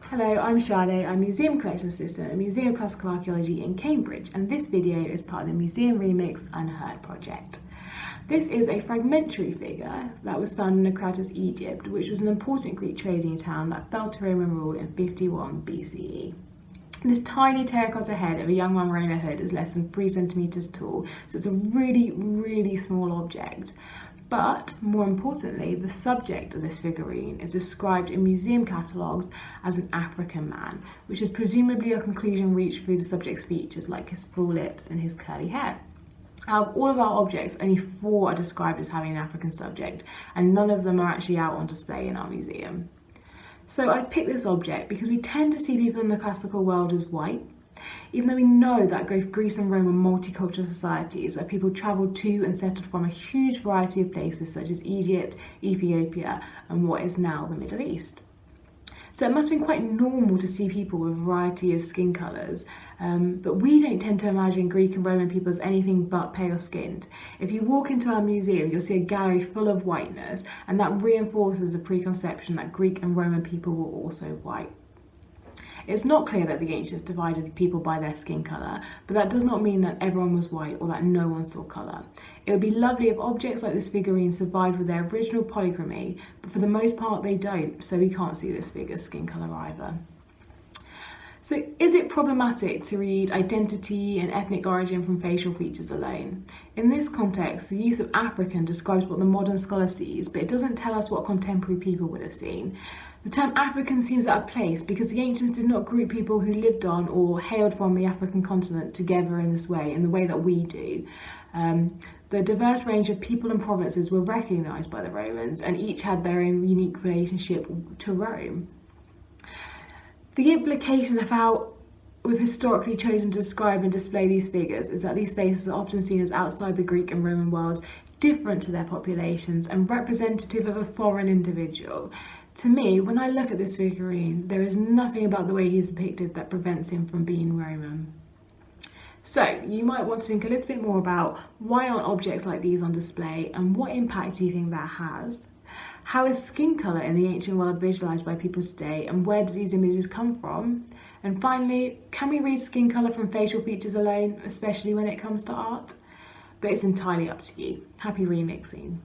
Hello, I'm Sade. I'm Museum Collection Assistant at Museum of Classical Archaeology in Cambridge, and this video is part of the Museum Remix Unheard project. This is a fragmentary figure that was found in Naukratis, Egypt, which was an important Greek trading town that fell to Roman rule in 51 BCE. This tiny terracotta head of a young man wearing a hood is less than 3 centimetres tall, so it's a really small object. But, more importantly, the subject of this figurine is described in museum catalogues as an African man, which is presumably a conclusion reached through the subject's features like his full lips and his curly hair. Out of all of our objects, only 4 are described as having an African subject, and none of them are actually out on display in our museum. So I picked this object because we tend to see people in the classical world as white, even though we know that Greece and Rome were multicultural societies where people travelled to and settled from a huge variety of places such as Egypt, Ethiopia and what is now the Middle East. So it must have been quite normal to see people with a variety of skin colours, but we don't tend to imagine Greek and Roman people as anything but pale skinned. If you walk into our museum, you'll see a gallery full of whiteness, and that reinforces the preconception that Greek and Roman people were also white. It's not clear that the ancients divided people by their skin colour, but that does not mean that everyone was white or that no one saw colour. It would be lovely if objects like this figurine survived with their original polychromy, but for the most part they don't, so we can't see this figure's skin colour either. So is it problematic to read identity and ethnic origin from facial features alone? In this context, the use of African describes what the modern scholar sees, but it doesn't tell us what contemporary people would have seen. The term African seems out of place because the ancients did not group people who lived on or hailed from the African continent together in this way, in the way that we do. The diverse range of people and provinces were recognised by the Romans, and each had their own unique relationship to Rome. The implication of how we've historically chosen to describe and display these figures is that these faces are often seen as outside the Greek and Roman worlds, different to their populations and representative of a foreign individual. To me, when I look at this figurine, there is nothing about the way he's depicted that prevents him from being Roman. So, you might want to think a little bit more about why aren't objects like these on display and what impact do you think that has? How is skin colour in the ancient world visualised by people today, and where do these images come from? And finally, can we read skin colour from facial features alone, especially when it comes to art? But it's entirely up to you. Happy remixing.